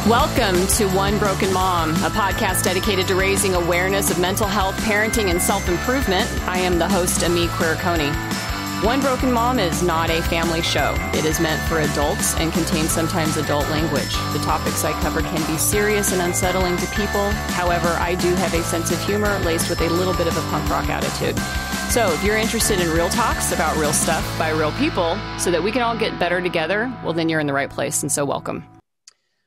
Welcome to One Broken Mom, a podcast dedicated to raising awareness of mental health, parenting, and self-improvement. I am the host, Ameé Coney. One Broken Mom is not a family show. It is meant for adults and contains sometimes adult language. The topics I cover can be serious and unsettling to people. However, I do have a sense of humor laced with a little bit of a punk rock attitude. So if you're interested in real talks about real stuff by real people so that we can all get better together, well, then you're in the right place, and so welcome.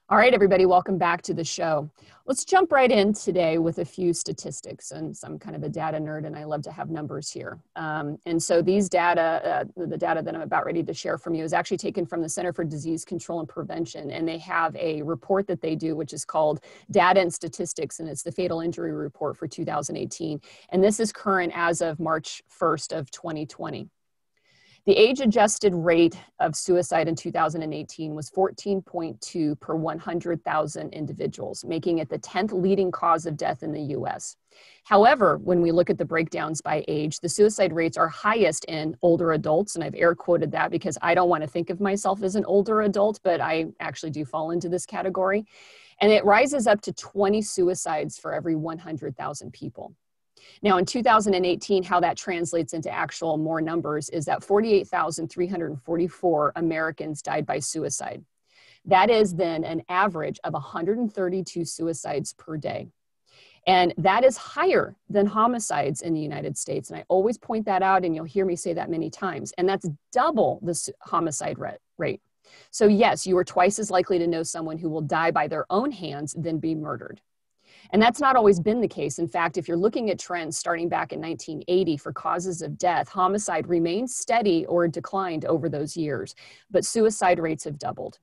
All right, everybody, welcome back to the show. Let's jump right in today with a few statistics, and I'm kind of a data nerd and I love to have numbers here. And so these data, the data that I'm about ready to share from you is actually taken from the Center for Disease Control and Prevention, and they have a report that they do, which is called Data and Statistics, and it's the Fatal Injury Report for 2018. And this is current as of March 1st of 2020. The age-adjusted rate of suicide in 2018 was 14.2 per 100,000 individuals, making it the 10th leading cause of death in the U.S. However, when we look at the breakdowns by age, the suicide rates are highest in older adults, and I've air quoted that because I don't want to think of myself as an older adult, but I actually do fall into this category. And it rises up to 20 suicides for every 100,000 people. Now, in 2018, how that translates into actual more numbers is that 48,344 Americans died by suicide. That is then an average of 132 suicides per day. And that is higher than homicides in the United States. And I always point that out, and you'll hear me say that many times. And that's double the homicide rate. So yes, you are twice as likely to know someone who will die by their own hands than be murdered. And that's not always been the case. In fact, if you're looking at trends starting back in 1980 for causes of death, homicide remained steady or declined over those years, but suicide rates have doubled.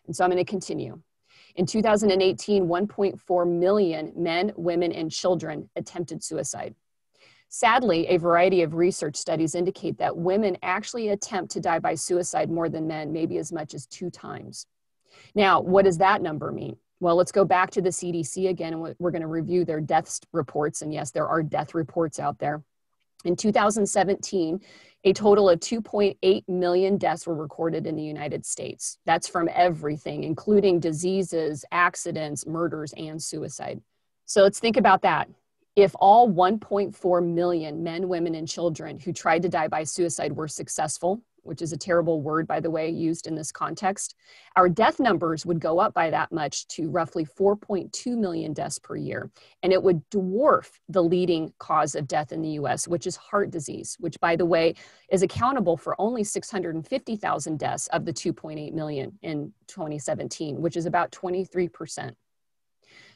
And so I'm going to continue. In 2018, 1.4 million men, women, and children attempted suicide. Sadly, a variety of research studies indicate that women actually attempt to die by suicide more than men, maybe as much as 2 times. Now, what does that number mean? Well, let's go back to the CDC again, and we're going to review their deaths reports. And yes, there are death reports out there. In 2017, a total of 2.8 million deaths were recorded in the United States. That's from everything, including diseases, accidents, murders, and suicide. So let's think about that. If all 1.4 million men, women, and children who tried to die by suicide were successful, which is a terrible word, by the way, used in this context, our death numbers would go up by that much to roughly 4.2 million deaths per year. And it would dwarf the leading cause of death in the US, which is heart disease, which, by the way, is accountable for only 650,000 deaths of the 2.8 million in 2017, which is about 23%.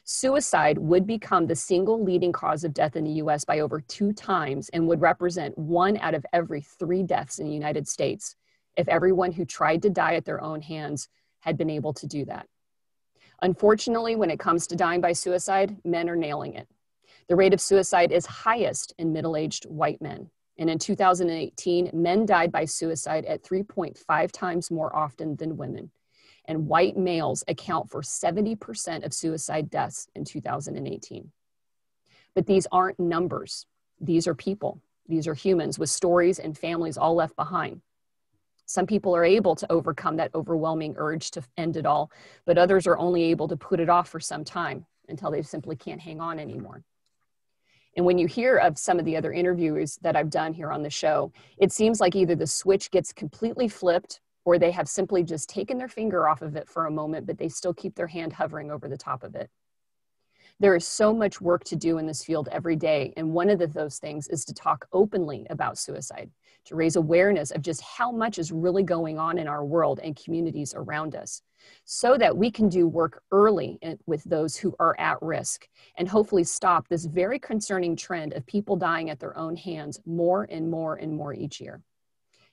Suicide would become the single leading cause of death in the US by over 2 times and would represent 1 out of every 3 deaths in the United States if everyone who tried to die at their own hands had been able to do that. Unfortunately, when it comes to dying by suicide, men are nailing it. The rate of suicide is highest in middle-aged white men. And in 2018, men died by suicide at 3.5 times more often than women. And white males account for 70% of suicide deaths in 2018. But these aren't numbers. These are people. These are humans with stories and families all left behind. Some people are able to overcome that overwhelming urge to end it all, but others are only able to put it off for some time until they simply can't hang on anymore. And when you hear of some of the other interviews that I've done here on the show, it seems like either the switch gets completely flipped or they have simply just taken their finger off of it for a moment, but they still keep their hand hovering over the top of it. There is so much work to do in this field every day, and one of those things is to talk openly about suicide, to raise awareness of just how much is really going on in our world and communities around us, so that we can do work early with those who are at risk, and hopefully stop this very concerning trend of people dying at their own hands more and more and more each year.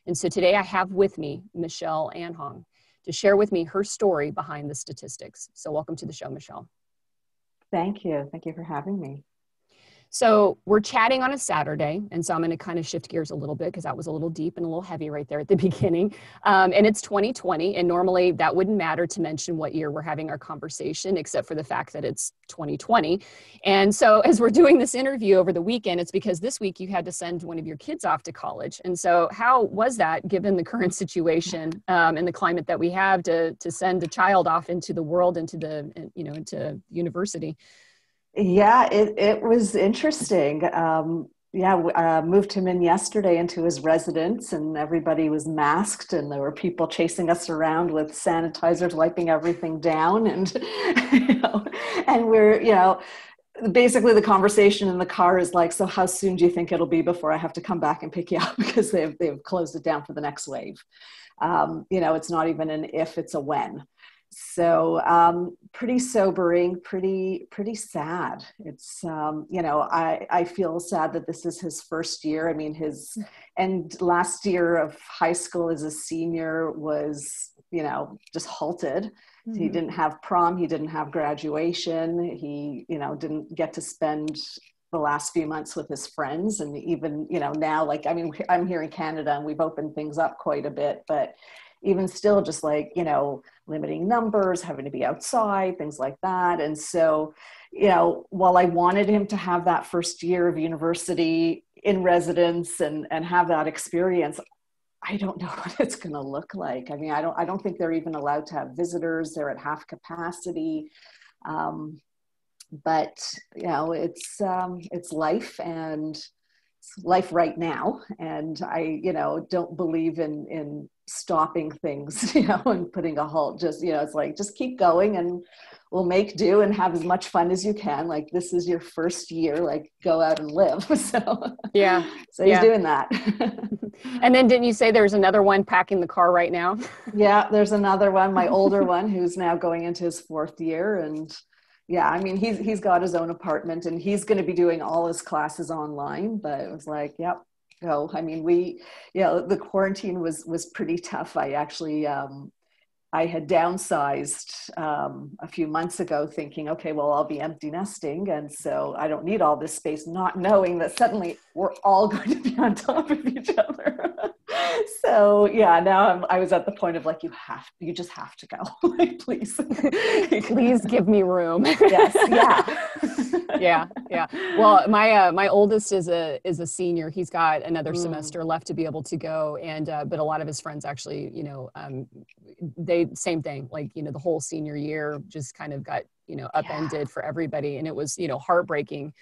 And so today I have with me Michelle Anhang to share with me her story behind the statistics. So welcome to the show, Michelle. Thank you. Thank you for having me. So we're chatting on a Saturday. And so I'm going to kind of shift gears a little bit because that was a little deep and a little heavy right there at the beginning. And it's 2020. And normally that wouldn't matter to mention what year we're having our conversation, except for the fact that it's 2020. And so as we're doing this interview over the weekend, it's because this week you had to send one of your kids off to college. And so how was that given the current situation and the climate that we have to send a child off into the world, into university? Yeah, it was interesting. Moved him in yesterday into his residence, and everybody was masked, and there were people chasing us around with sanitizers, wiping everything down, and and we're basically the conversation in the car is like, so how soon do you think it'll be before I have to come back and pick you up, because they've closed it down for the next wave. It's not even an if, it's a when. So pretty sobering, pretty sad. It's, I feel sad that this is his first year. I mean, and last year of high school as a senior was, just halted. Mm-hmm. He didn't have prom. He didn't have graduation. He, didn't get to spend the last few months with his friends. And even, now, I'm here in Canada and we've opened things up quite a bit, but even still just limiting numbers, having to be outside, things like that. And so, while I wanted him to have that first year of university in residence and have that experience, I don't know what it's going to look like. I mean, I don't think they're even allowed to have visitors. They're at half capacity. But it's life, and it's life right now. And I, don't believe in stopping things, and putting a halt. Just, it's like, just keep going and we'll make do and have as much fun as you can. Like, this is your first year, like, go out and live. So yeah. So he's doing that. And then didn't you say there's another one packing the car right now? Yeah, there's another one, my older one, who's now going into his fourth year. And yeah, I mean, he's got his own apartment and he's going to be doing all his classes online, but it was like, yep. No, I mean, the quarantine was pretty tough. I actually, I had downsized a few months ago thinking, okay, well, I'll be empty nesting. And so I don't need all this space, not knowing that suddenly we're all going to be on top of each other. So yeah, now I was at the point of like, you just have to go. Like, please. Please give me room. Yes. Yeah. Yeah. Well, my oldest is a senior. He's got another semester left to be able to go. And, but a lot of his friends actually, they, same thing, like, the whole senior year just kind of got, upended for everybody. And it was, heartbreaking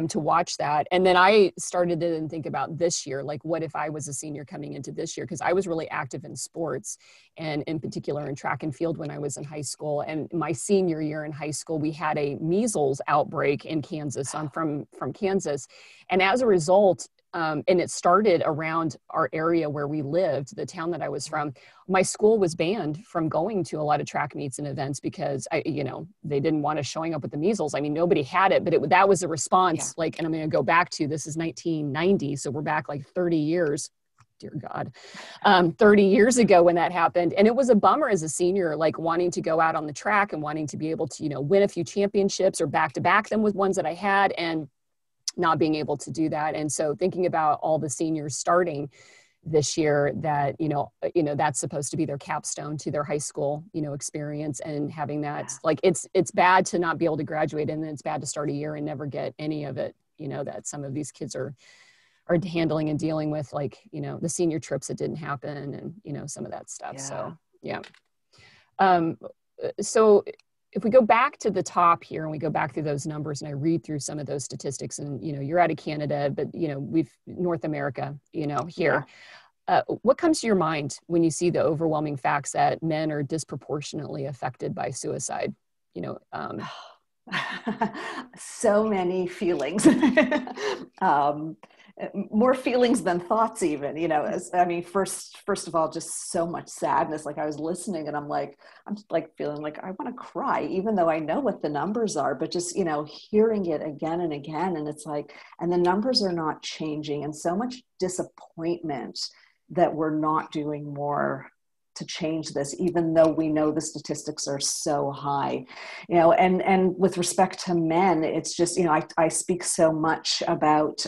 to watch that. And then I started to then think about this year, like, what if I was a senior coming into this year? Because I was really active in sports, and in particular in track and field when I was in high school. And my senior year in high school, we had a measles outbreak in Kansas. I'm from Kansas. And as a result, and it started around our area where we lived, the town that I was from. My school was banned from going to a lot of track meets and events because they didn't want us showing up with the measles. I mean, nobody had it, but that was a response. Yeah. Like, and I'm going to go back to, this is 1990. So we're back like 30 years. Dear God, 30 years ago when that happened. And it was a bummer as a senior, like wanting to go out on the track and wanting to be able to, win a few championships or back to back them with ones that I had, and not being able to do that. And so thinking about all the seniors starting this year that, that's supposed to be their capstone to their high school, experience, and having that, like, it's bad to not be able to graduate, and then it's bad to start a year and never get any of it, that some of these kids are handling and dealing with, like, the senior trips that didn't happen, and, some of that stuff. Yeah. So, yeah. So if we go back to the top here and we go back through those numbers and I read through some of those statistics, and, you're out of Canada, but, we've North America, here. Yeah. What comes to your mind when you see the overwhelming facts that men are disproportionately affected by suicide? So many feelings. More feelings than thoughts even, first of all, just so much sadness. Like, I was listening and I'm just feeling like I want to cry, even though I know what the numbers are, but just, hearing it again and again. And it's like, and the numbers are not changing, and so much disappointment that we're not doing more to change this, even though we know the statistics are so high, you know, and with respect to men, it's just, you know, I speak so much about,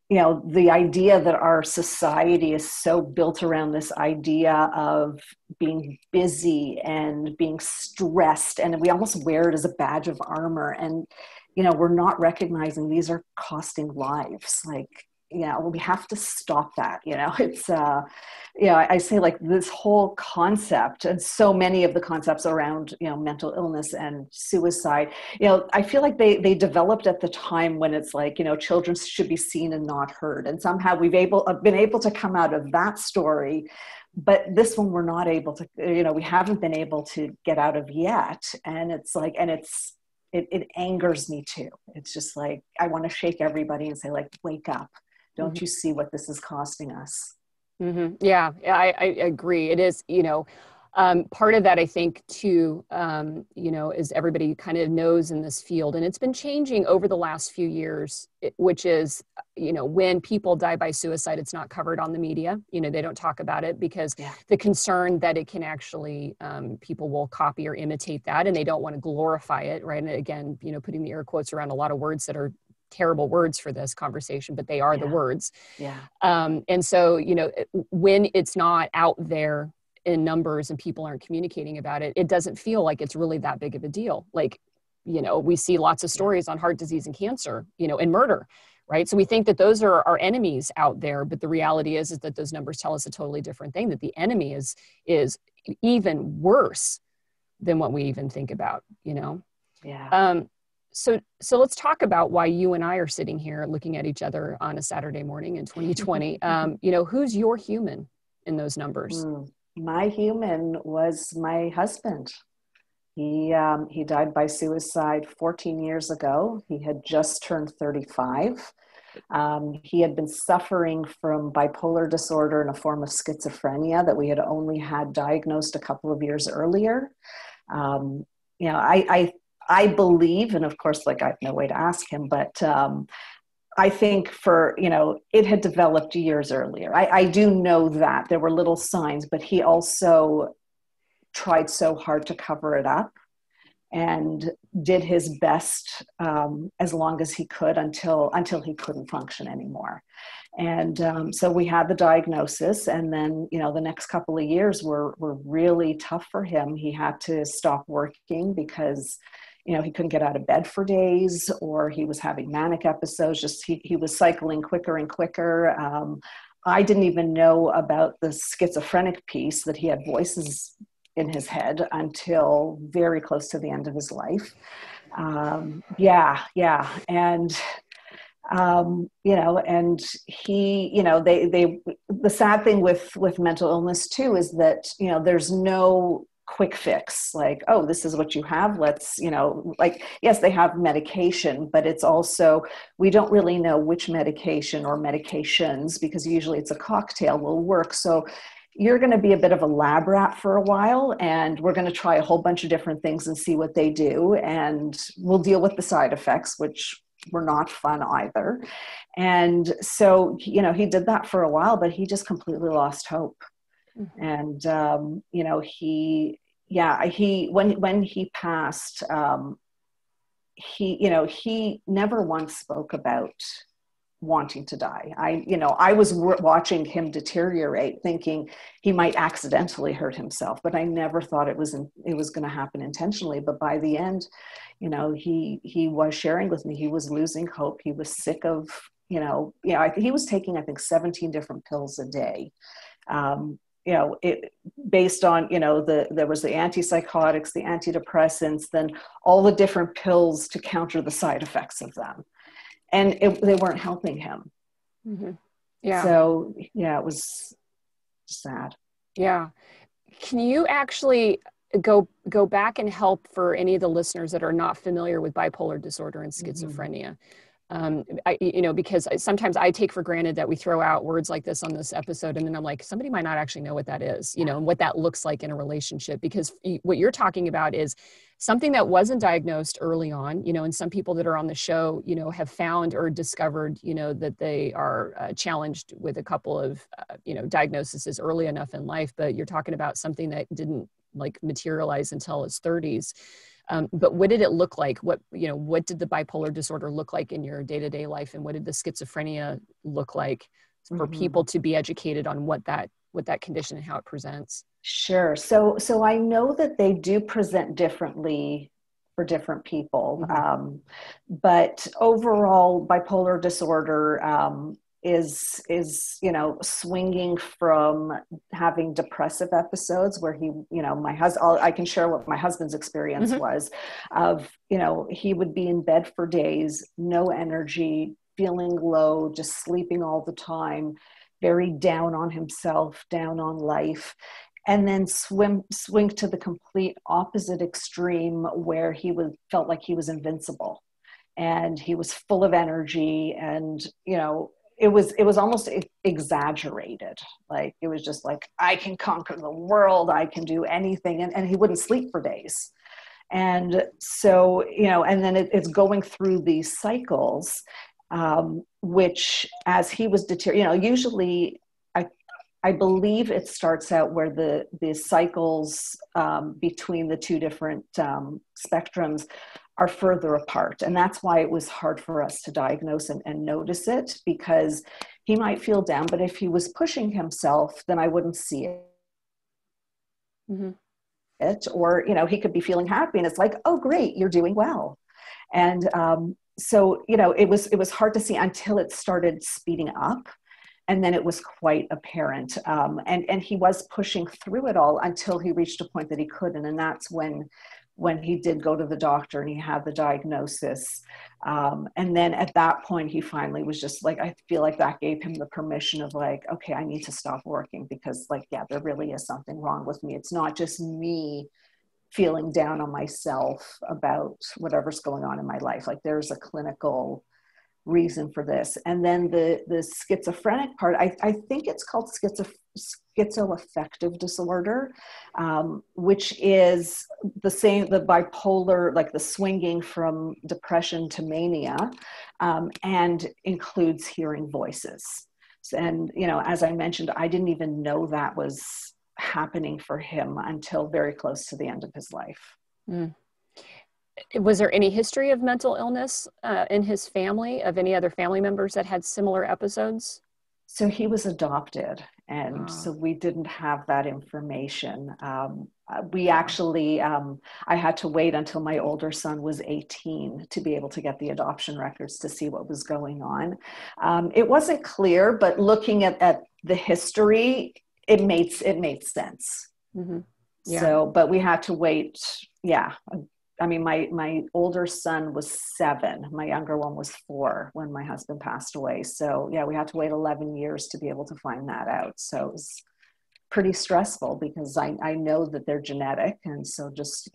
you know, the idea that our society is so built around this idea of being busy and being stressed, and we almost wear it as a badge of armor. And, you know, we're not recognizing these are costing lives. Like, you know, we have to stop that. You know, it's, you know, I say like this whole concept, and so many of the concepts around, you know, mental illness and suicide, you know, I feel like they developed at the time when it's like, you know, children should be seen and not heard. And somehow we've been able to come out of that story. But this one we're not able to, you know, we haven't been able to get out of yet. And it's like, and it angers me too. It's just like, I want to shake everybody and say, like, wake up. Don't you see what this is costing us? Mm-hmm. Yeah, I agree. It is, you know, part of that, I think, too, you know, is everybody kind of knows in this field, and it's been changing over the last few years, which is, you know, when people die by suicide, it's not covered on the media. You know, they don't talk about it because the concern that it can actually, people will copy or imitate that, and they don't want to glorify it, right? And again, you know, putting the air quotes around a lot of words that are terrible words for this conversation, but they are the words. Yeah. And so, you know, when it's not out there in numbers and people aren't communicating about it, it doesn't feel like it's really that big of a deal. Like, you know, we see lots of stories on heart disease and cancer, you know, and murder, right? So we think that those are our enemies out there, but the reality is that those numbers tell us a totally different thing, that the enemy is even worse than what we even think about, you know? Yeah. So let's talk about why you and I are sitting here looking at each other on a Saturday morning in 2020. You know, who's your human in those numbers? My human was my husband. He died by suicide 14 years ago. He had just turned 35. He had been suffering from bipolar disorder and a form of schizophrenia that we had only had diagnosed a couple of years earlier. You know, I believe, and of course, like I have no way to ask him, but I think you know, it had developed years earlier. I do know that there were little signs, but he also tried so hard to cover it up and did his best as long as he could until he couldn't function anymore. And so we had the diagnosis, and then, you know, the next couple of years were really tough for him. He had to stop working because, you know, he couldn't get out of bed for days, or he was having manic episodes. Just he was cycling quicker and quicker. I didn't even know about the schizophrenic piece, that he had voices in his head, until very close to the end of his life. Yeah. And, you know, and he, you know, the sad thing with mental illness too, is that, you know, there's no quick fix, like, oh, this is what you have, let's, you know, like, yes, they have medication, but it's also, we don't really know which medication or medications, because usually it's a cocktail, will work. So you're going to be a bit of a lab rat for a while, and we're going to try a whole bunch of different things and see what they do, and we'll deal with the side effects, which were not fun either. And so, you know, he did that for a while, but he just completely lost hope. And, you know, when he passed, you know, he never once spoke about wanting to die. I was watching him deteriorate, thinking he might accidentally hurt himself, but I never thought it was going to happen intentionally. But by the end, you know, he was sharing with me, he was losing hope. He was sick of, you know, he was taking, I think, 17 different pills a day. You know, based on, you know, there was the antipsychotics, the antidepressants, then all the different pills to counter the side effects of them. And they weren't helping him. Mm-hmm. Yeah. So, yeah, it was sad. Yeah. Can you actually go back and help for any of the listeners that are not familiar with bipolar disorder and schizophrenia? You know, because sometimes I take for granted that we throw out words like this on this episode, and then I'm like, somebody might not actually know what that is, you know, and what that looks like in a relationship, because what you're talking about is something that wasn't diagnosed early on, and some people that are on the show, have found or discovered, that they are challenged with a couple of, diagnoses early enough in life, but you're talking about something that didn't like materialize until his 30s. But what did it look like? What did the bipolar disorder look like in your day-to-day life? And what did the schizophrenia look like for people to be educated on what that condition and how it presents? Sure. So I know that they do present differently for different people. But overall, bipolar disorder is swinging from having depressive episodes where he, my husband, I can share what my husband's experience was of, he would be in bed for days, no energy, feeling low, just sleeping all the time, very down on himself, down on life. And then swing to the complete opposite extreme where he felt like he was invincible and he was full of energy, and it was almost exaggerated. Like it was just like, I can conquer the world, I can do anything, and he wouldn't sleep for days. And so and then it's going through these cycles, which as he was usually I believe it starts out where the cycles between the two different spectrums are further apart. And that's why it was hard for us to diagnose and notice it, because he might feel down, but if he was pushing himself, then I wouldn't see it. Or, he could be feeling happy and it's like, oh, great, you're doing well. And so, it was hard to see until it started speeding up. And then it was quite apparent. And he was pushing through it all until he reached a point that he couldn't. And that's when he did go to the doctor and he had the diagnosis. And then at that point, he finally was just like, I feel like that gave him the permission of like, okay, I need to stop working because there really is something wrong with me. It's not just me feeling down on myself about whatever's going on in my life. Like there's a clinical reason for this. And then the schizophrenic part, I think it's called schizoaffective disorder, which is the bipolar, like the swinging from depression to mania, and includes hearing voices. And, as I mentioned, I didn't even know that was happening for him until very close to the end of his life. Was there any history of mental illness in his family, of any other family members that had similar episodes? So he was adopted, and so we didn't have that information. We actually, I had to wait until my older son was 18 to be able to get the adoption records to see what was going on. It wasn't clear, but looking at the history, it made sense. So, but we had to wait. I mean, my older son was 7. My younger one was 4 when my husband passed away. So we had to wait 11 years to be able to find that out. So it was pretty stressful because I know that they're genetic. And so just,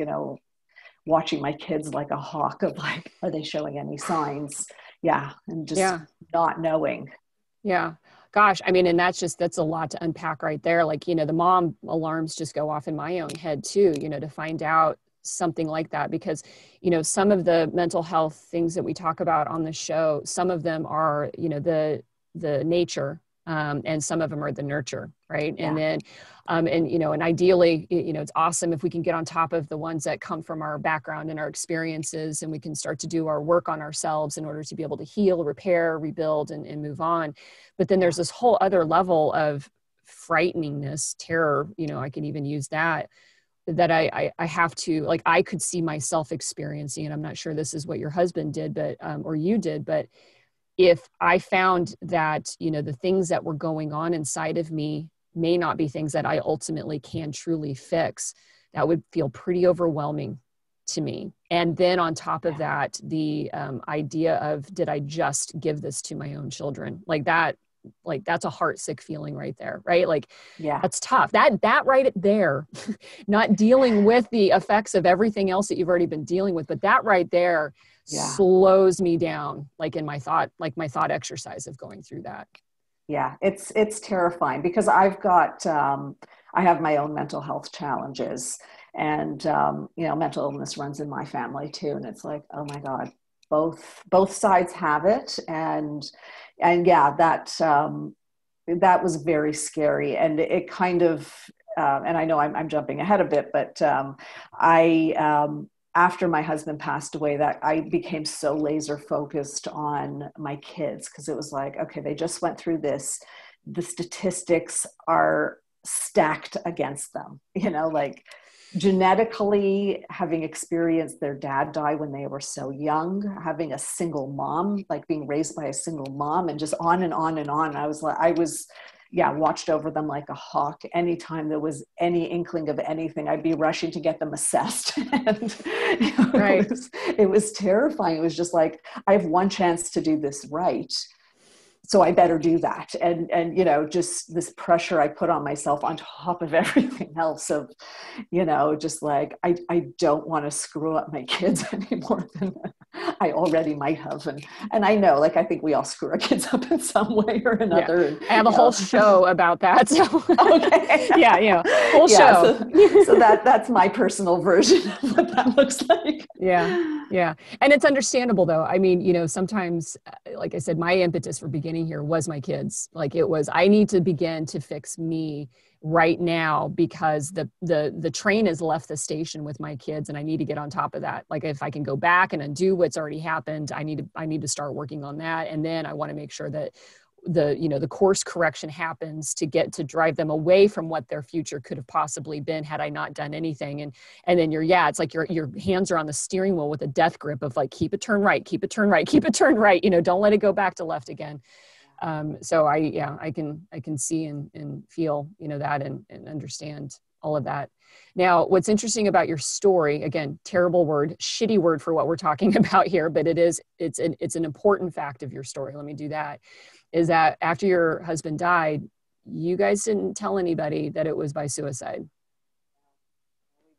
watching my kids like a hawk of like, are they showing any signs? And just not knowing. Yeah. Gosh, I mean, and that's a lot to unpack right there. Like, the mom alarms just go off in my own head too, to find out something like that, because some of the mental health things that we talk about on the show, some of them are the nature, and some of them are the nurture, right? And then and ideally it's awesome if we can get on top of the ones that come from our background and our experiences, and we can start to do our work on ourselves in order to be able to heal, repair, rebuild, and move on. But then there's this whole other level of frighteningness, terror, I can even use that I have to, like, I could see myself experiencing, and I'm not sure this is what your husband did, but, or you did, but if I found that, the things that were going on inside of me may not be things that I ultimately can truly fix, that would feel pretty overwhelming to me. And then on top of that, the idea of, did I just give this to my own children? That's a heart sick feeling right there, right? Like, that's tough. That right there, not dealing with the effects of everything else that you've already been dealing with, but that right there slows me down, like in my thought exercise of going through that. Yeah, it's terrifying because I've got I have my own mental health challenges, and mental illness runs in my family too. And it's like, oh my God, both sides have it, and yeah, that was very scary, and it kind of, and I know I'm jumping ahead a bit, but I after my husband passed away, that I became so laser focused on my kids, because it was like, okay, they just went through this. The statistics are stacked against them, like genetically having experienced their dad die when they were so young, having a single mom, like being raised by a single mom, and just on and on and on. I was watched over them like a hawk. Anytime there was any inkling of anything, I'd be rushing to get them assessed. And right. it was terrifying. It was just like, I have one chance to do this right, so I better do that. And just this pressure I put on myself on top of everything else of, just like, I don't want to screw up my kids any more than I already might have. And I know, like, I think we all screw our kids up in some way or another. Yeah. And, I have a whole show about that. So okay. yeah. Whole show. So that's my personal version of what that looks like. Yeah. Yeah. And it's understandable though. I mean, sometimes, like I said, my impetus for beginning here was my kids. Like it was, I need to begin to fix me right now, because the train has left the station with my kids, and I need to get on top of that. Like if I can go back and undo what's already happened, I need to start working on that. And then I want to make sure that the course correction happens to drive them away from what their future could have possibly been had I not done anything. And then it's like your hands are on the steering wheel with a death grip of like, keep it turn right, keep it turn right, keep it turn right, don't let it go back to left again. So I can see and feel, that and understand all of that. Now, what's interesting about your story, again, terrible word, shitty word for what we're talking about here, but it's an important fact of your story. Let me do that. Is that after your husband died, you guys didn't tell anybody that it was by suicide.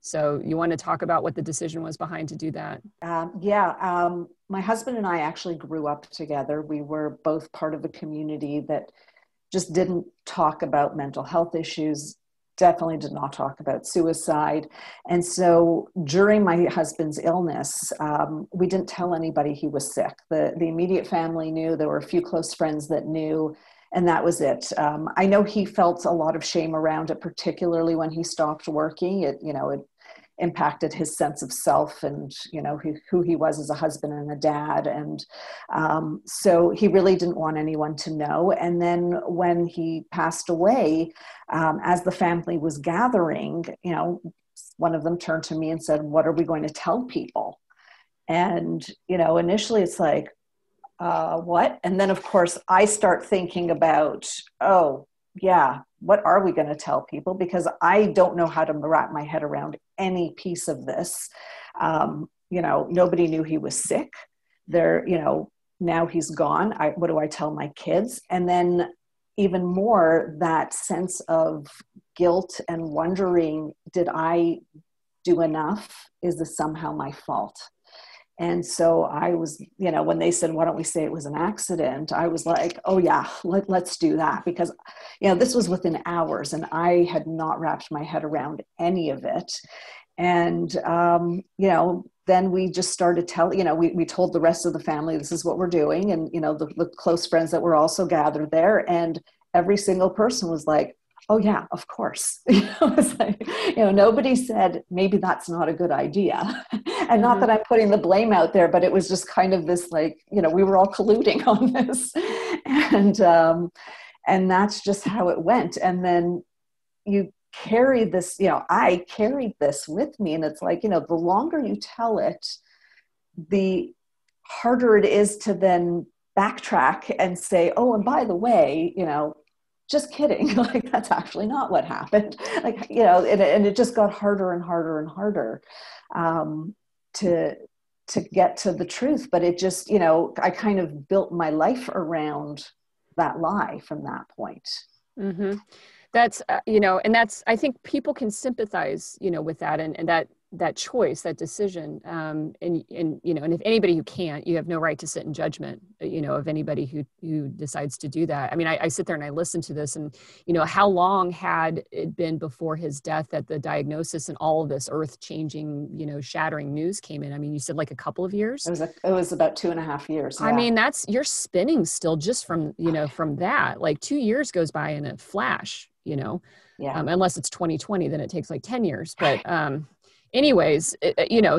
So you want to talk about what the decision was behind to do that? My husband and I actually grew up together. We were both part of a community that just didn't talk about mental health issues, definitely did not talk about suicide. And so during my husband's illness, we didn't tell anybody he was sick. The immediate family knew. There were a few close friends that knew, and that was it. I know he felt a lot of shame around it, particularly when he stopped working. It impacted his sense of self and, who he was as a husband and a dad. And so he really didn't want anyone to know. And then when he passed away, as the family was gathering, one of them turned to me and said, "What are we going to tell people?" And, initially it's like, what? And then of course I start thinking about, oh yeah, what are we going to tell people? Because I don't know how to wrap my head around any piece of this. Nobody knew he was sick there. Now he's gone. What do I tell my kids? And then even more, that sense of guilt and wondering, did I do enough? Is this somehow my fault? And so I was, when they said, "Why don't we say it was an accident?" I was like, oh yeah, let's do that. Because, this was within hours and I had not wrapped my head around any of it. And, then we just started telling, we told the rest of the family, this is what we're doing. And, the close friends that were also gathered there. And every single person was like, oh yeah, of course. It's like, nobody said, maybe that's not a good idea. And not that I'm putting the blame out there, but it was just kind of this like, we were all colluding on this. And that's just how it went. And then you carry this, I carried this with me. And it's like, the longer you tell it, the harder it is to then backtrack and say, oh, and by the way, just kidding. Like, that's actually not what happened. Like, and it just got harder and harder and harder to get to the truth. But it just, I kind of built my life around that lie from that point. Mm-hmm. That's, and that's, I think people can sympathize, with that. And that that choice, that decision. And if anybody who can't, you have no right to sit in judgment, of anybody who decides to do that. I mean, I sit there and I listen to this, and, how long had it been before his death that the diagnosis and all of this earth changing, shattering news came in? I mean, you said like a couple of years. It was about 2.5 years. Yeah. I mean, you're spinning still just from that, like 2 years goes by in a flash, Yeah. Unless it's 2020, then it takes like 10 years. But, anyways,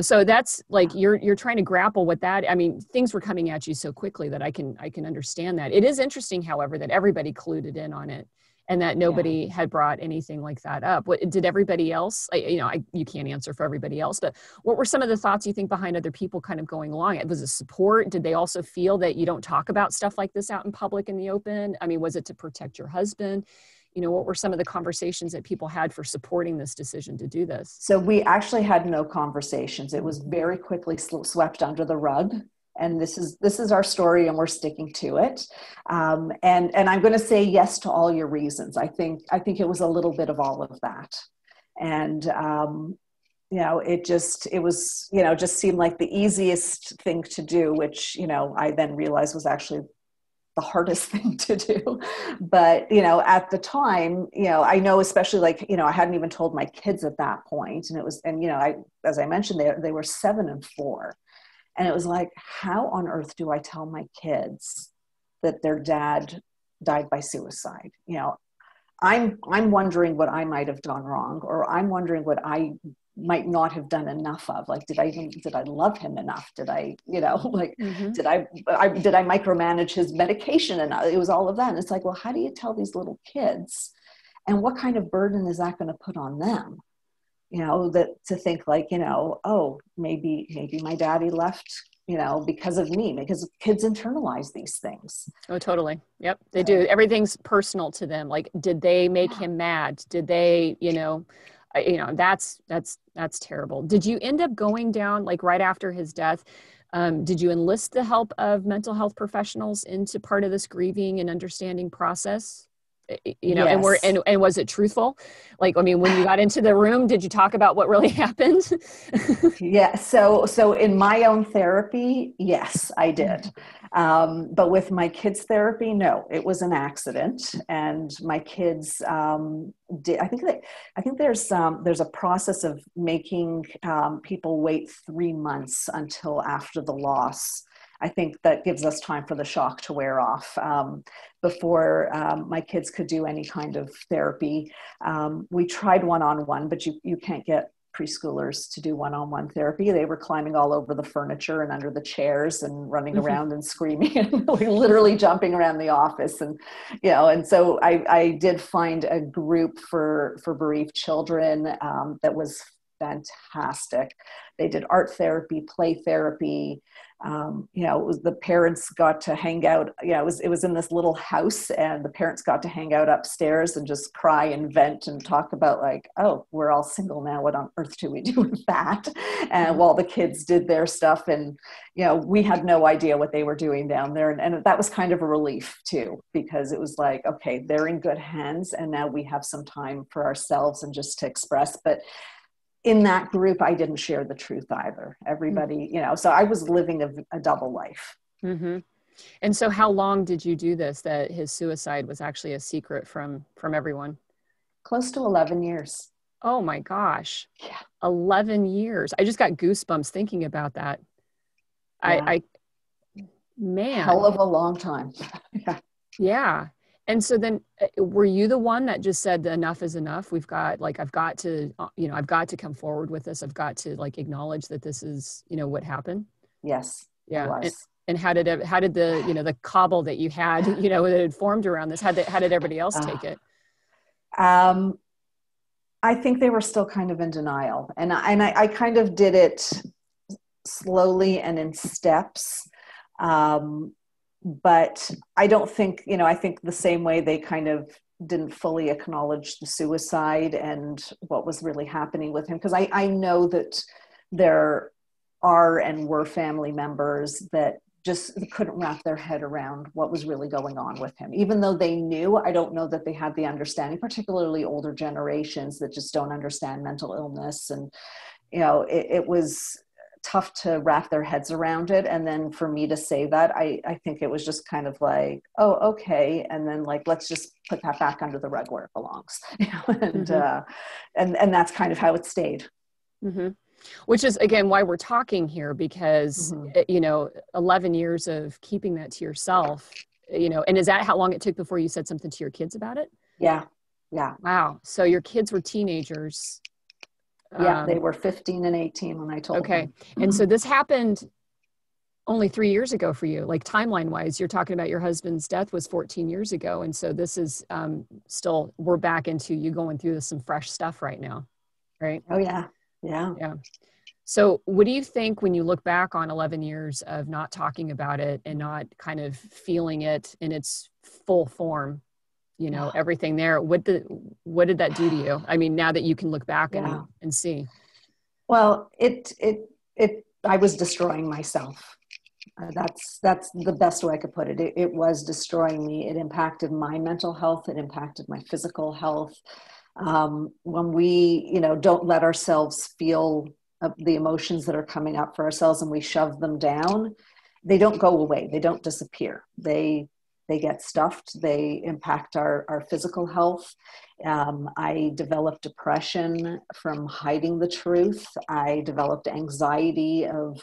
so that's like, you're trying to grapple with that. I mean, things were coming at you so quickly that I can understand that. It is interesting, however, that everybody clued it in on it, and that nobody had brought anything like that up. What did everybody else, you can't answer for everybody else, but what were some of the thoughts you think behind other people kind of going along? Was it support? Did they also feel that you don't talk about stuff like this out in public in the open? I mean, was it to protect your husband? What were some of the conversations that people had for supporting this decision to do this? So we actually had no conversations. It was very quickly swept under the rug. And this is our story, and we're sticking to it. And I'm going to say yes to all your reasons. I think it was a little bit of all of that. And, it just seemed like the easiest thing to do, which, I then realized was actually the hardest thing to do. But, at the time, I know, especially like, I hadn't even told my kids at that point. And as I mentioned, they were 7 and 4. And it was like, how on earth do I tell my kids that their dad died by suicide? I'm wondering what I might have done wrong, or I'm wondering what I might not have done enough of. Like, did I love him enough? Did I, did I micromanage his medication enough? It was all of that. And it's like, well, how do you tell these little kids, and what kind of burden is that going to put on them? That to think like, oh, maybe my daddy left, because of me, because kids internalize these things. Oh, totally. Yep. They do. Everything's personal to them. Like, did they make him mad? Did they, that's terrible. Did you end up going down, like right after his death? Did you enlist the help of mental health professionals into part of this grieving and understanding process? Yes. And was it truthful? Like, I mean, when you got into the room, did you talk about what really happened? Yeah. So in my own therapy, yes, I did. But with my kids' therapy, no, it was an accident. And my kids did. I think there's a process of making people wait 3 months until after the loss. I think that gives us time for the shock to wear off before my kids could do any kind of therapy. We tried one-on-one, but you can't get preschoolers to do one-on-one therapy. They were climbing all over the furniture and under the chairs and running around and screaming and literally jumping around the office. And, and so I did find a group for bereaved children that was fantastic. They did art therapy, play therapy. It was, the parents got to hang out. It was in this little house, and the parents got to hang out upstairs and just cry and vent and talk about like, oh, we're all single now. What on earth do we do with that? And while the kids did their stuff, and we had no idea what they were doing down there, and that was kind of a relief too, because it was like, okay, they're in good hands, and now we have some time for ourselves and just to express. But in that group, I didn't share the truth either. Everybody, so I was living a double life. Mm-hmm. And so how long did you do this, that his suicide was actually a secret from everyone? Close to 11 years. Oh my gosh. Yeah. 11 years. I just got goosebumps thinking about that. Yeah. Man. Hell of a long time. Yeah. And so then were you the one that just said enough is enough? I've got to come forward with this. I've got to acknowledge that this is, what happened. Yes. Yeah. And how did the, the cobble that you had, that had formed around this, how did everybody else take it? I think they were still kind of in denial, and I kind of did it slowly and in steps. But I don't think, I think the same way they kind of didn't fully acknowledge the suicide and what was really happening with him. Because I know that there are and were family members that just couldn't wrap their head around what was really going on with him. Even though they knew, I don't know that they had the understanding, particularly older generations that just don't understand mental illness. And it was tough to wrap their heads around it. And then for me to say that, I think it was just kind of like, oh, okay. And then like, let's just put that back under the rug where it belongs. And that's kind of how it stayed. Mm-hmm. Which is, again, why we're talking here, because, 11 years of keeping that to yourself, and is that how long it took before you said something to your kids about it? Yeah. Yeah. Wow. So your kids were teenagers. Yeah. They were 15 and 18 when I told them. Okay. And so this happened only 3 years ago for you, like timeline wise. You're talking about your husband's death was 14 years ago. And so this is still, we're back into you going through some fresh stuff right now. Right. Oh yeah. Yeah. Yeah. So what do you think when you look back on 11 years of not talking about it and not kind of feeling it in its full form, everything there, what did that do to you? I mean, now that you can look back and see. Well, I was destroying myself. That's the best way I could put it. It was destroying me. It impacted my mental health. It impacted my physical health. When we, don't let ourselves feel the emotions that are coming up for ourselves and we shove them down, they don't go away. They don't disappear. They get stuffed. They impact our physical health. I developed depression from hiding the truth. I developed anxiety of,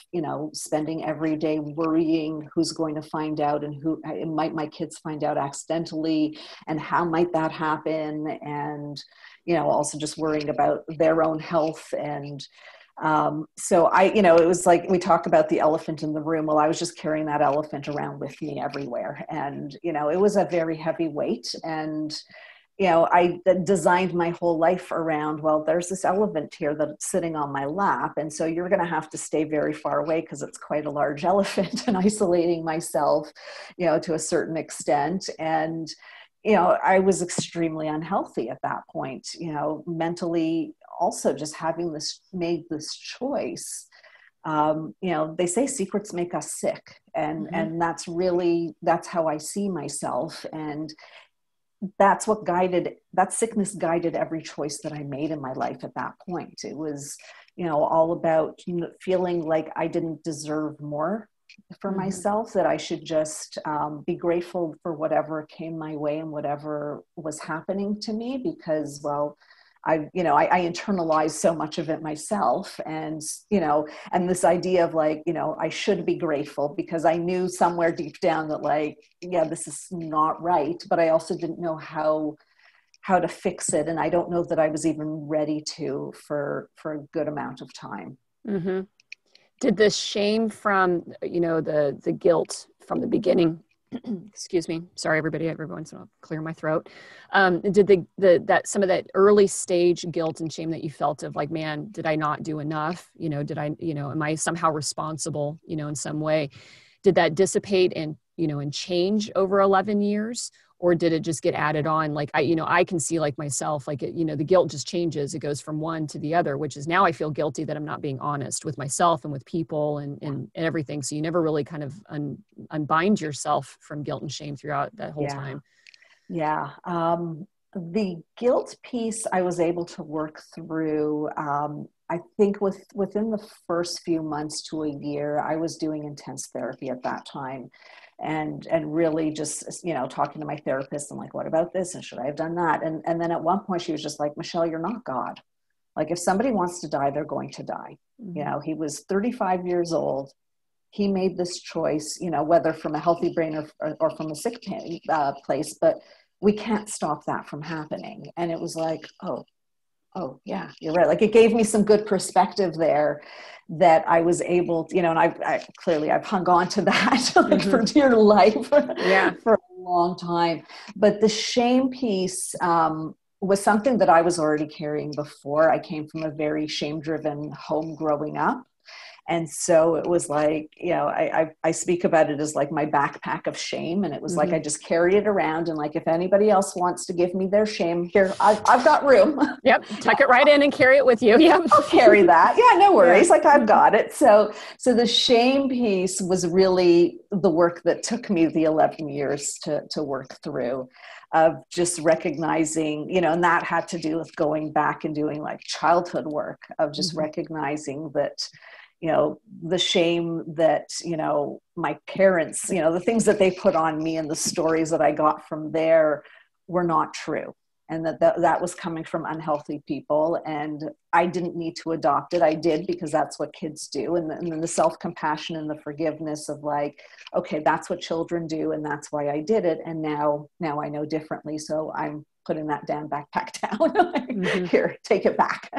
spending every day worrying who's going to find out and might my kids find out accidentally, and how might that happen? And, also just worrying about their own health. And so it was like, we talk about the elephant in the room. Well, I was just carrying that elephant around with me everywhere. And, it was a very heavy weight. And, I designed my whole life around, well, there's this elephant here that's sitting on my lap. And so you're going to have to stay very far away because it's quite a large elephant, and isolating myself, to a certain extent. And, I was extremely unhealthy at that point, mentally, also just having made this choice. They say secrets make us sick, and that's how I see myself. And that sickness guided every choice that I made in my life at that point. It was, all about feeling like I didn't deserve more for myself, that I should just be grateful for whatever came my way and whatever was happening to me, because, well, I internalized so much of it myself. And, and this idea of like, I should be grateful, because I knew somewhere deep down that like, yeah, this is not right. But I also didn't know how to fix it. And I don't know that I was even ready for a good amount of time. Mm-hmm. Did the shame from, the guilt from the beginning, excuse me, sorry, everybody, every once in a while, clear my throat. Did that some of that early stage guilt and shame that you felt of like, man, did I not do enough? Am I somehow responsible, in some way? Did that dissipate and change over 11 years? Or did it just get added on? Like, I can see like myself, like, the guilt just changes. It goes from one to the other, which is now I feel guilty that I'm not being honest with myself and with people and everything. So you never really kind of unbind yourself from guilt and shame throughout that whole time. Yeah. The guilt piece I was able to work through. I think within the first few months to a year, I was doing intense therapy at that time. And really just, talking to my therapist, I'm like, what about this? And should I have done that? And then at one point she was just like, Michelle, you're not God. Like, if somebody wants to die, they're going to die. Mm-hmm. He was 35 years old. He made this choice, whether from a healthy brain or from a sick place, but we can't stop that from happening. And it was like, oh yeah, you're right. Like, it gave me some good perspective there, that I was able to, and I've hung on to that like for dear life for a long time. But the shame piece was something that I was already carrying before. I came from a very shame-driven home growing up. And so it was like, I speak about it as like my backpack of shame. And it was like, I just carried it around. And like, if anybody else wants to give me their shame, here, I've got room. Yep. Tuck it right in and carry it with you. Yep. I'll carry that. Yeah, no worries. Like, I've got it. So the shame piece was really the work that took me the 11 years to work through, of just recognizing, and that had to do with going back and doing like childhood work, of just recognizing that, the shame that, my parents, the things that they put on me and the stories that I got from there were not true. And that was coming from unhealthy people. And I didn't need to adopt it. I did, because that's what kids do. And then the self-compassion and the forgiveness of like, okay, that's what children do. And that's why I did it. And now I know differently. So I'm putting that damn backpack down. Here, take it back.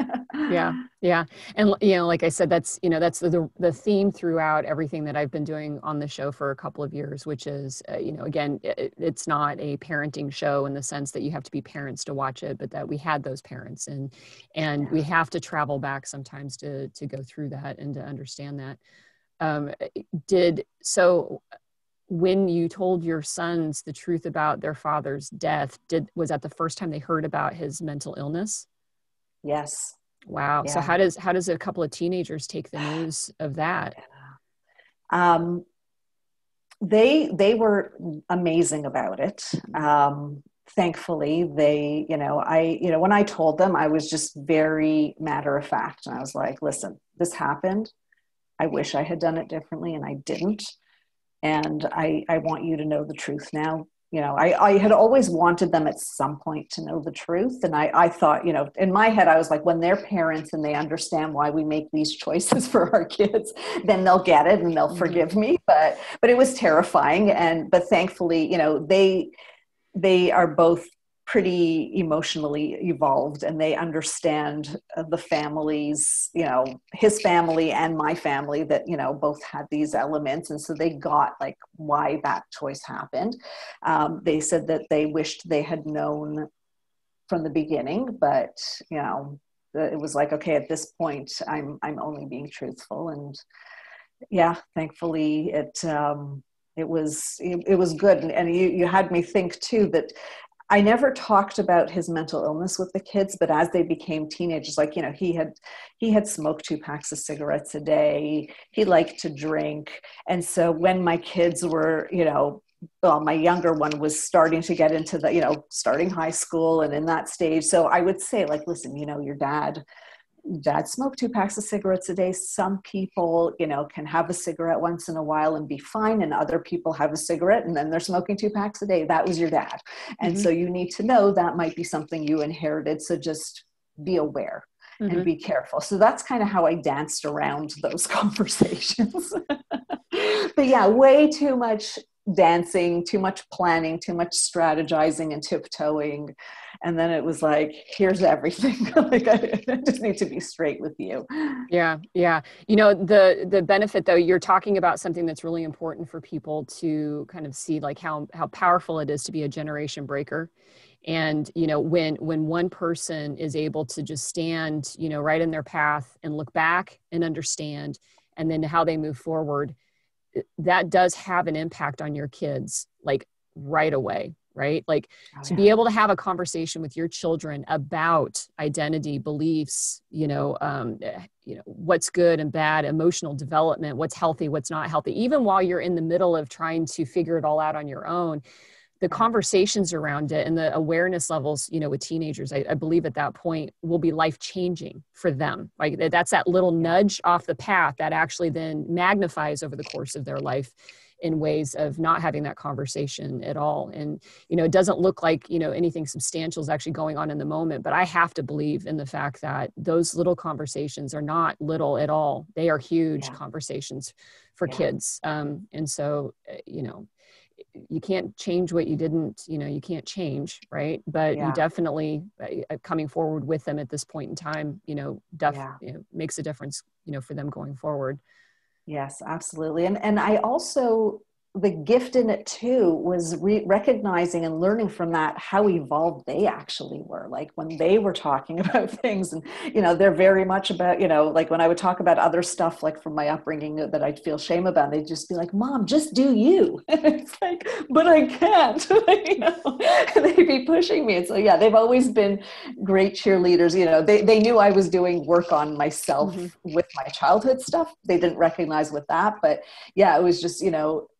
Yeah. Yeah. And, like I said, that's the theme throughout everything that I've been doing on the show for a couple of years, which is, again, it's not a parenting show in the sense that you have to be parents to watch it, but that we had those parents, and we have to travel back sometimes to go through that and to understand that. When you told your sons the truth about their father's death, was that the first time they heard about his mental illness? Yes. Wow. Yeah. So how does a couple of teenagers take the news of that? They were amazing about it. Thankfully, they, when I told them, I was just very matter of fact. And I was like, listen, this happened. I wish I had done it differently, and I didn't. And I want you to know the truth now. I had always wanted them at some point to know the truth. And I thought, in my head, I was like, when they're parents and they understand why we make these choices for our kids, then they'll get it and they'll forgive me. But it was terrifying. But thankfully, they are both pretty emotionally evolved, and they understand the families, his family and my family, that, both had these elements. And so they got like why that choice happened. They said that they wished they had known from the beginning, but, it was like, okay, at this point, I'm only being truthful. And yeah, thankfully it was good. And you had me think too, that I never talked about his mental illness with the kids, but as they became teenagers, like, he had smoked 2 packs of cigarettes a day. He liked to drink. And so when my kids were, my younger one was starting to get into the, starting high school and in that stage. So I would say, like, listen, your dad smoked 2 packs of cigarettes a day. Some people, can have a cigarette once in a while and be fine. And other people have a cigarette and then they're smoking 2 packs a day. That was your dad. And so you need to know that might be something you inherited. So just be aware and be careful. So that's kind of how I danced around those conversations. But yeah, way too much dancing, too much planning, too much strategizing and tiptoeing. And then it was like, here's everything. Like, I just need to be straight with you. Yeah. Yeah. The benefit, though, you're talking about something that's really important for people to kind of see, like how powerful it is to be a generation breaker. And, when one person is able to just stand, right in their path and look back and understand, and then how they move forward, that does have an impact on your kids, like right away, right? Like to be able to have a conversation with your children about identity, beliefs, what's good and bad, emotional development, what's healthy, what's not healthy, even while you're in the middle of trying to figure it all out on your own. The conversations around it and the awareness levels, with teenagers, I believe at that point will be life-changing for them. Like that's that little nudge off the path that actually then magnifies over the course of their life in ways of not having that conversation at all. And, it doesn't look like, anything substantial is actually going on in the moment, but I have to believe in the fact that those little conversations are not little at all. They are huge conversations for kids. And so, you can't change what you didn't, you can't change, right? But you definitely coming forward with them at this point in time, makes a difference, for them going forward. Yes, absolutely. And I also the gift in it too was recognizing and learning from that how evolved they actually were. Like when they were talking about things, and they're very much about, like when I would talk about other stuff like from my upbringing that I'd feel shame about, they'd just be like, Mom, just do you. And it's like, but I can't. And they'd be pushing me. And so yeah, they've always been great cheerleaders. They knew I was doing work on myself with my childhood stuff. They didn't recognize with that, but yeah, it was just,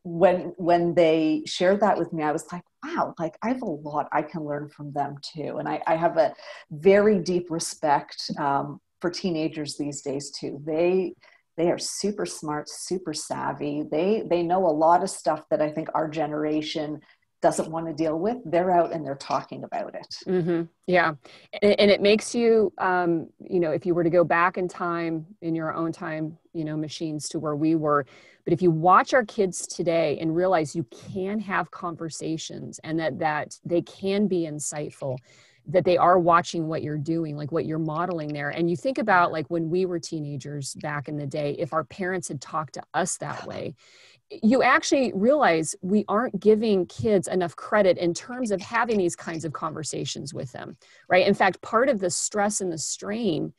when they shared that with me, I was like, wow, like I have a lot I can learn from them too. And I have a very deep respect for teenagers these days too. They are super smart, super savvy. They know a lot of stuff that I think our generation doesn't want to deal with. They're out and they're talking about it. Mm-hmm. Yeah. And it makes you, if you were to go back in time, in your own time, machines to where we were, but if you watch our kids today and realize you can have conversations and that they can be insightful, that they are watching what you're doing, like what you're modeling there. And you think about like when we were teenagers back in the day, if our parents had talked to us that way, you actually realize we aren't giving kids enough credit in terms of having these kinds of conversations with them, right? In fact, part of the stress and the strain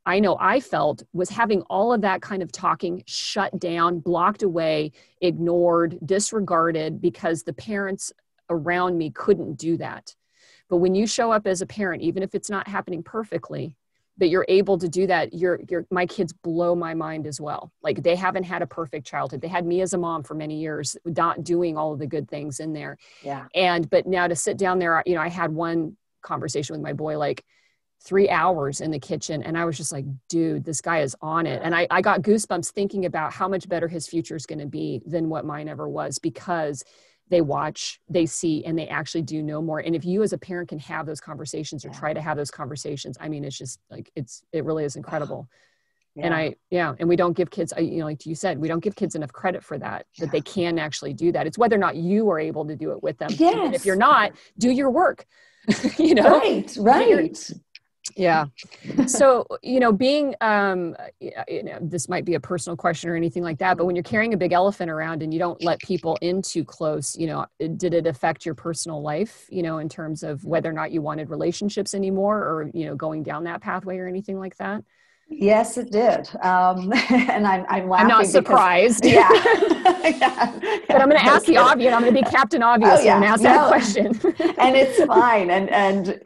I know I felt was having all of that kind of talking shut down, blocked away, ignored, disregarded because the parents around me couldn't do that. But when you show up as a parent, even if it's not happening perfectly, but you're able to do that, my kids blow my mind as well. Like they haven't had a perfect childhood. They had me as a mom for many years, not doing all of the good things in there. Yeah. But now to sit down there, I had one conversation with my boy, like 3 hours in the kitchen. And I was just like, dude, this guy is on it. And I got goosebumps thinking about how much better his future is going to be than what mine ever was, because they watch, they see, and they actually do know more. And if you as a parent can have those conversations or try to have those conversations, I mean, it's just like, it really is incredible. Yeah. And we don't give kids, like you said, we don't give kids enough credit for that they can actually do that. It's whether or not you are able to do it with them. Yes. And if you're not, do your work, Right. Yeah. So, being, this might be a personal question or anything like that, but when you're carrying a big elephant around and you don't let people in too close, did it affect your personal life, in terms of whether or not you wanted relationships anymore or, going down that pathway or anything like that? Yes, it did. And I'm laughing. I'm not surprised. Yeah. But I'm going to ask the obvious. I'm going to be Captain Obvious here and ask that question. And it's fine. And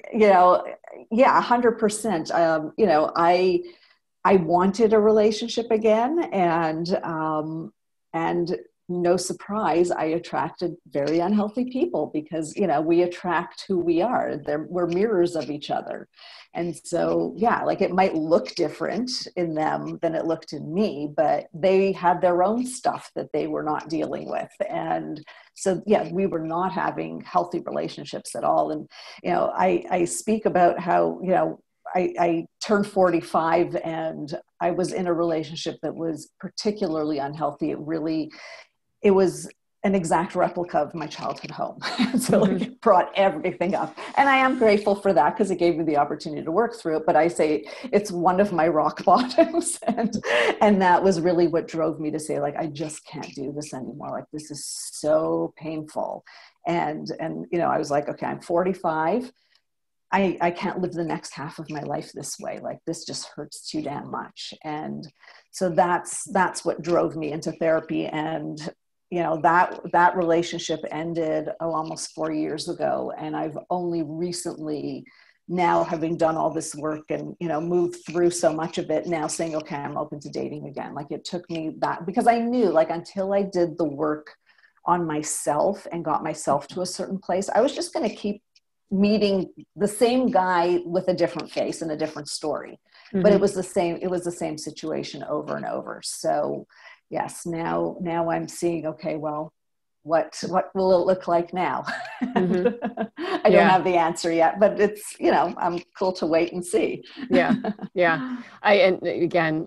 100%. I wanted a relationship again, and no surprise, I attracted very unhealthy people because, we attract who we are. We're mirrors of each other. And so, like it might look different in them than it looked in me, but they had their own stuff that they were not dealing with. And so, we were not having healthy relationships at all. And, I speak about how, I turned 45 and I was in a relationship that was particularly unhealthy. It was an exact replica of my childhood home. So it brought everything up. And I am grateful for that because it gave me the opportunity to work through it. But I say it's one of my rock bottoms. And that was really what drove me to say, like, I just can't do this anymore. Like, this is so painful. And I was like, okay, I'm 45. I can't live the next half of my life this way. Like, this just hurts too damn much. And so that's what drove me into therapy. And that relationship ended almost 4 years ago. And I've only recently, now having done all this work and, moved through so much of it, now saying, okay, I'm open to dating again. Like, it took me that, because I knew, like, until I did the work on myself and got myself to a certain place, I was just going to keep meeting the same guy with a different face and a different story. But it was the same situation over and over. So yes, now I'm seeing, okay, well, what will it look like now? I don't have the answer yet, but it's, I'm cool to wait and see. Yeah. And again,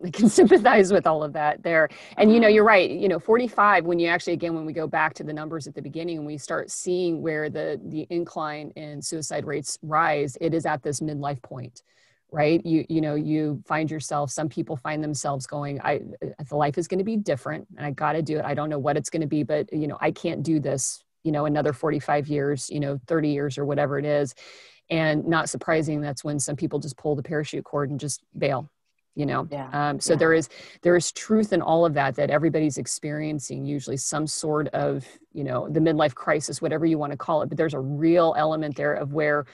I can sympathize with all of that there. And, you're right. 45, when you actually, again, when we go back to the numbers at the beginning, and we start seeing where the incline in suicide rates rise, it is at this midlife point, right? You find yourself, some people find themselves going, the life is going to be different and I got to do it. I don't know what it's going to be, but I can't do this, another 45 years, 30 years or whatever it is. And not surprising, that's when some people just pull the parachute cord and just bail, Yeah. so Yeah. there is truth in all of that everybody's experiencing usually some sort of, the midlife crisis, whatever you want to call it. But there's a real element there of where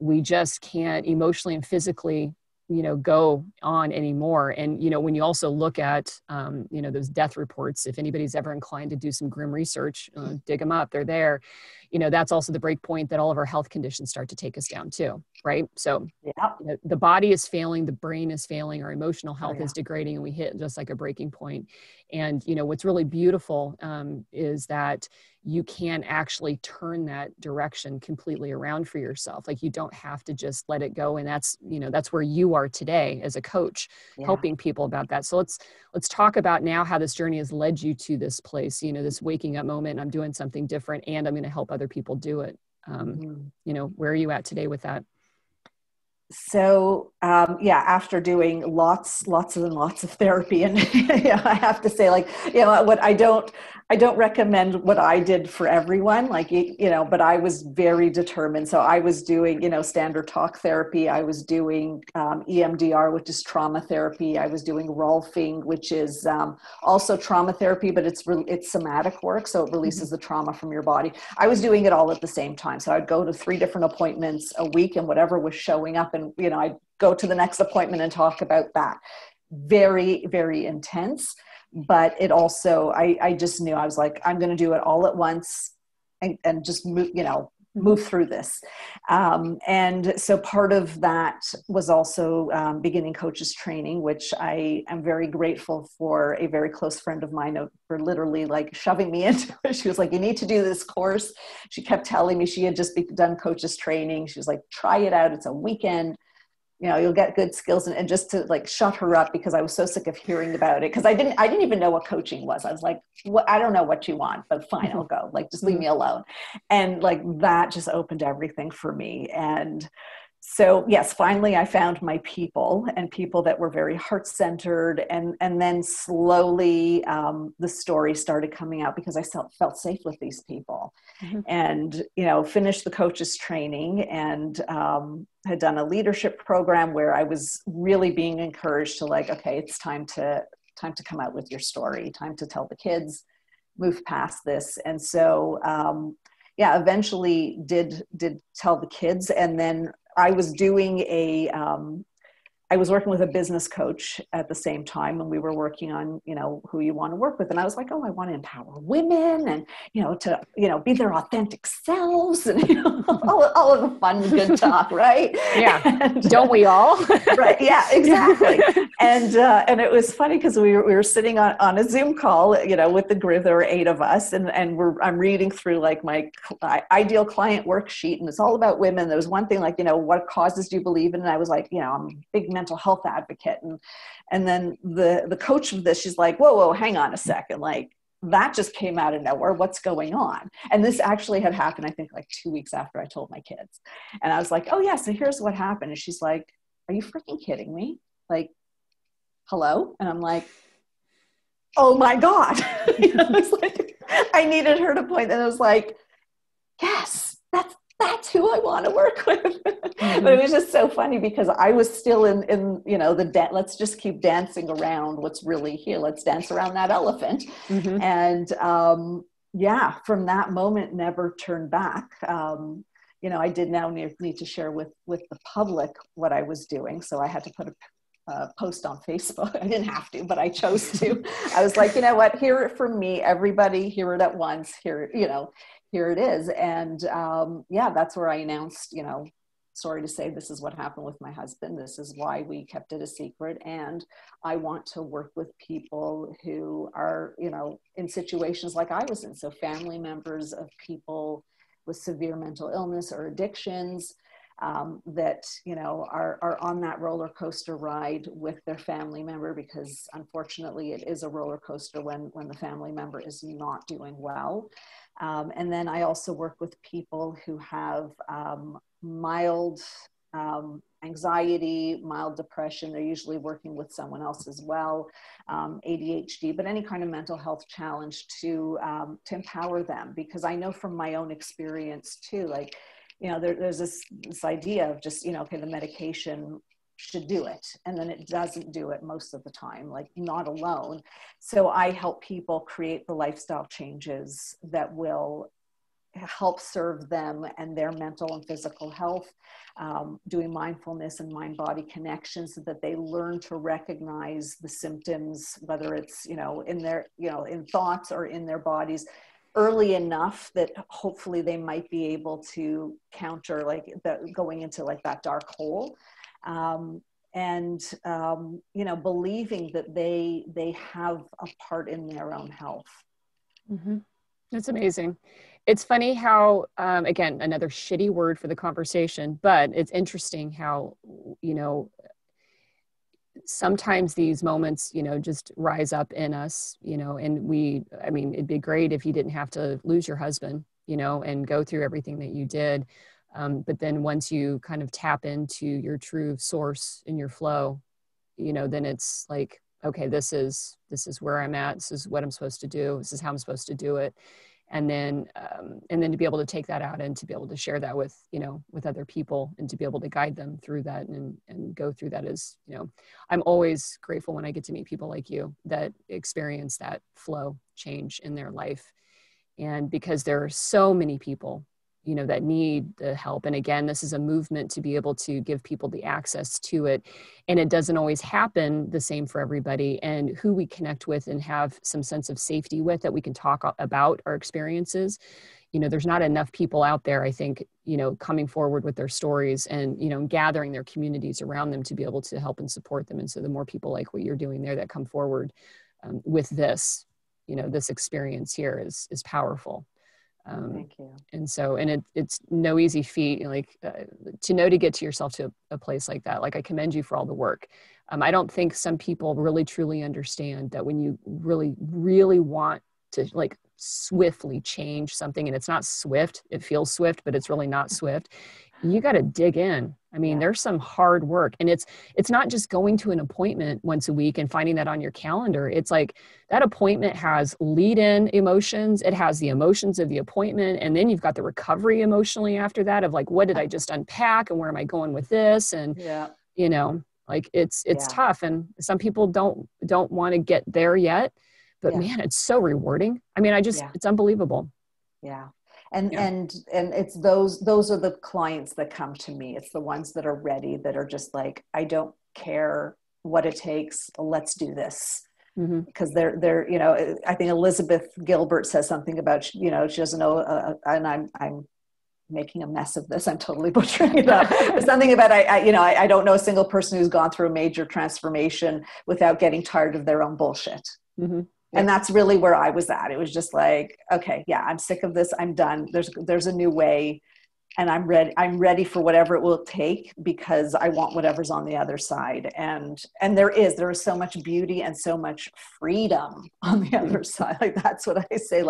we just can't emotionally and physically, go on anymore. And, when you also look at, those death reports, if anybody's ever inclined to do some grim research, dig them up, they're there. That's also the break point that all of our health conditions start to take us down too, right? So Yeah. the body is failing, the brain is failing, our emotional health yeah. is degrading, and we hit just like a breaking point. And, what's really beautiful is that you can actually turn that direction completely around for yourself. Like, you don't have to just let it go. And that's where you are today as a coach, Yeah. helping people about that. So let's talk about now how this journey has led you to this place, this waking up moment. I'm doing something different and I'm going to help other people do it. Where are you at today with that? So, after doing lots and lots of therapy, and I have to say, what I don't recommend what I did for everyone, but I was very determined. So I was doing, standard talk therapy. I was doing EMDR, which is trauma therapy. I was doing Rolfing, which is also trauma therapy, but it's somatic work. So it releases the trauma from your body. I was doing it all at the same time. So I'd go to 3 different appointments a week, and whatever was showing up, and I'd go to the next appointment and talk about that. Very, very intense. But it also, I just knew, I was like, I'm going to do it all at once and just move through this. And so part of that was also beginning coaches training, which I am very grateful for a very close friend of mine for literally like shoving me into it. She was like, you need to do this course. She kept telling me, she had just done coaches training. She was like, try it out. It's a weekend. You'll get good skills, and just to like shut her up, because I was so sick of hearing about it. Cause I didn't even know what coaching was. I was like, I don't know what you want, but fine, I'll go. Like, just leave me alone. And like, that just opened everything for me. And so yes, finally I found my people, and people that were very heart-centered. And then slowly the story started coming out, because I felt safe with these people. And, finished the coaches training, and had done a leadership program where I was really being encouraged to like, okay, it's time to come out with your story, time to tell the kids, move past this. And so, eventually did tell the kids. And then I was doing I was working with a business coach at the same time, and we were working on, who you want to work with. And I was like, oh, I want to empower women, and, to, be their authentic selves, and, all of the fun, good talk. Right. Yeah. And, don't we all? Right. Yeah, exactly. And it was funny, because we were sitting on a Zoom call, with the group. There were 8 of us, and I'm reading through like my ideal client worksheet, and it's all about women. There was one thing like, what causes do you believe in? And I was like, I'm a big mental health advocate. And then the coach of this, she's like, whoa, hang on a second. Like, that just came out of nowhere. What's going on? And this actually had happened, I think, like 2 weeks after I told my kids. And I was like, oh yeah, so here's what happened. And she's like, are you freaking kidding me? Like, hello? And I'm like, oh my God. It's like, I needed her to point. And I was like, yes, that's who I want to work with. But it was just so funny, because I was still in let's just keep dancing around what's really here. Let's dance around that elephant. And from that moment, never turn back. I did now need to share with the public what I was doing. So I had to put a post on Facebook. I didn't have to, but I chose to. I was like, you know what, hear it from me, everybody, hear it at once, here it is. And that's where I announced, sorry to say, this is what happened with my husband. This is why we kept it a secret. And I want to work with people who are, in situations like I was in. So family members of people with severe mental illness or addictions, that, are on that roller coaster ride with their family member, because unfortunately it is a roller coaster when the family member is not doing well. And then I also work with people who have mild anxiety, mild depression. They're usually working with someone else as well, ADHD, but any kind of mental health challenge to empower them. Because I know from my own experience too, like, there's this idea of just, okay, the medication should do it. And then it doesn't do it most of the time, like not alone. So I help people create the lifestyle changes that will help serve them and their mental and physical health, doing mindfulness and mind-body connection so that they learn to recognize the symptoms, whether it's, in their, in thoughts or in their bodies, early enough that hopefully they might be able to counter going into like that dark hole. Believing that they have a part in their own health. Mm-hmm. That's amazing. It's funny how, again, another shitty word for the conversation, but it's interesting how, sometimes these moments, just rise up in us, and it'd be great if you didn't have to lose your husband, and go through everything that you did. But then once you kind of tap into your true source in your flow, then it's like, okay, this is where I'm at. This is what I'm supposed to do. This is how I'm supposed to do it. And then to be able to take that out and to be able to share that with, with other people and to be able to guide them through that and go through that is, I'm always grateful when I get to meet people like you that experience that flow change in their life. And because there are so many people, that need the help. And again, this is a movement to be able to give people the access to it. And it doesn't always happen the same for everybody. And who we connect with and have some sense of safety with, that we can talk about our experiences. There's not enough people out there, I think, coming forward with their stories and, gathering their communities around them to be able to help and support them. And so the more people like what you're doing there that come forward with this, this experience here is powerful. Thank you. And so, it's no easy feat, to get to yourself to a place like that. Like, I commend you for all the work. I don't think some people really truly understand that when you really, really want to swiftly change something, and it's not swift, it feels swift, but it's really not swift. You got to dig in. I mean, there's some hard work, and it's not just going to an appointment once a week and finding that on your calendar. It's like that appointment has lead-in emotions. It has the emotions of the appointment. And then you've got the recovery emotionally after that of what did I just unpack and where am I going with this? And, it's tough. And some people don't want to get there yet, but man, it's so rewarding. I mean, it's unbelievable. Yeah. And it's those are the clients that come to me. It's the ones that are ready, that are just like, I don't care what it takes. Let's do this. Mm-hmm. Because they're, I think Elizabeth Gilbert says something about, she doesn't know, and I'm making a mess of this. I'm totally butchering it up. There's something about, I don't know a single person who's gone through a major transformation without getting tired of their own bullshit. Mm-hmm. And that's really where I was at. It was just like, okay, yeah, I'm sick of this. I'm done. There's a new way, and I'm ready for whatever it will take, because I want whatever's on the other side. And there is so much beauty and so much freedom on the other side. Like, that's what I say,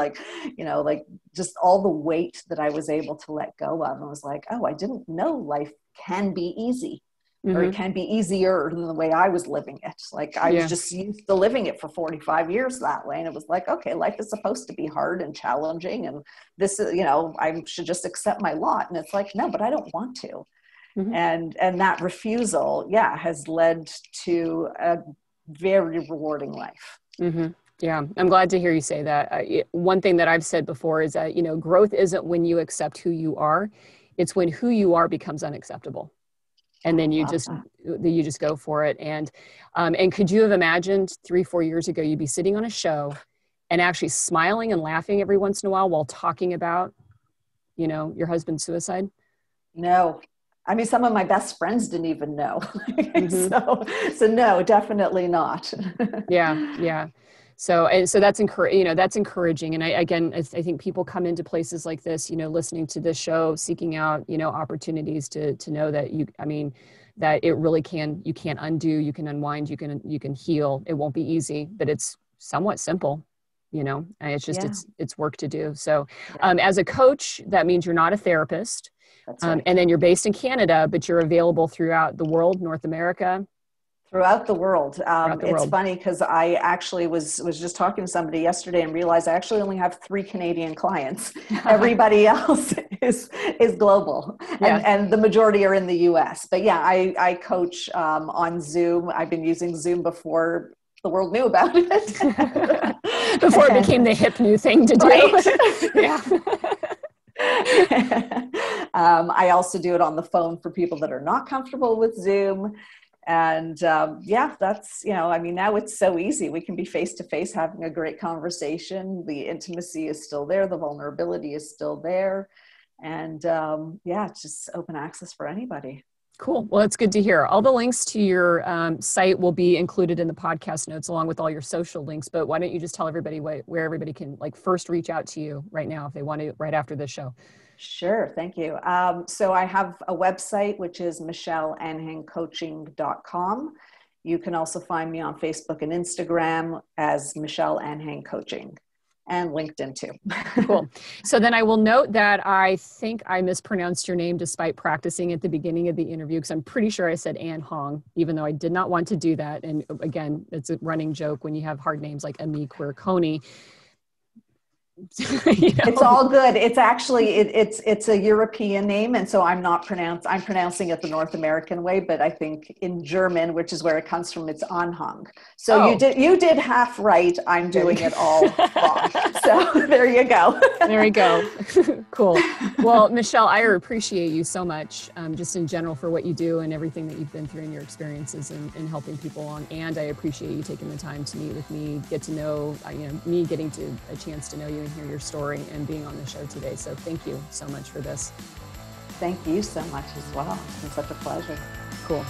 just all the weight that I was able to let go of. And was like, oh, I didn't know life can be easy. Mm-hmm. Or it can be easier than the way I was living it. Like, I was just used to living it for 45 years that way. And it was like, okay, life is supposed to be hard and challenging. And this is, I should just accept my lot. And it's like, no, but I don't want to. Mm-hmm. And that refusal, has led to a very rewarding life. Mm-hmm. Yeah. I'm glad to hear you say that. One thing that I've said before is that, growth isn't when you accept who you are. It's when who you are becomes unacceptable. And then you just go for it. And could you have imagined 3-4 years ago, you'd be sitting on a show and actually smiling and laughing every once in a while talking about, your husband's suicide? No. I mean, some of my best friends didn't even know. Mm-hmm. So no, definitely not. Yeah. So that's encouraging. And I think people come into places like this, listening to this show, seeking out, opportunities to know that that it really you can't undo, you can unwind, you can heal. It won't be easy, but it's somewhat simple, and it's just, it's work to do. So as a coach, that means you're not a therapist. That's right. And then you're based in Canada, but you're available throughout the world, North America. Throughout the world. Throughout the It's world. funny because I actually was just talking to somebody yesterday and realized I actually only have 3 Canadian clients. Everybody else is global, and the majority are in the US. But yeah, I coach on Zoom. I've been using Zoom before the world knew about it. Before it became the hip new thing to do. Right. Yeah. I also do it on the phone for people that are not comfortable with Zoom. And that's, I mean, now it's so easy. We can be face to face having a great conversation. The intimacy is still there. The vulnerability is still there. And it's just open access for anybody. Cool. Well, it's good to hear. All the links to your site will be included in the podcast notes along with all your social links. But why don't you just tell everybody where everybody can first reach out to you right now if they want to, right after this show. Sure. Thank you. So I have a website, which is michelleanhangcoaching.com. You can also find me on Facebook and Instagram as Michelle Anhang Coaching, and LinkedIn too. Cool. So then I will note that I think I mispronounced your name despite practicing at the beginning of the interview, because I'm pretty sure I said Anhang, even though I did not want to do that. And again, it's a running joke when you have hard names like Ameé, Coney. It's all good. It's actually, it's a European name. And so I'm pronouncing it the North American way, but I think in German, which is where it comes from, it's Anhang. So you did half right. I'm doing it all wrong. So there you go. There we go. Cool. Well, Michelle, I appreciate you so much, just in general for what you do and everything that you've been through and your experiences in helping people along. And I appreciate you taking the time to meet with me, get to know, me getting a chance to know you and hear your story and being on the show today. So thank you so much for this. Thank you so much as well. It's been such a pleasure. Cool.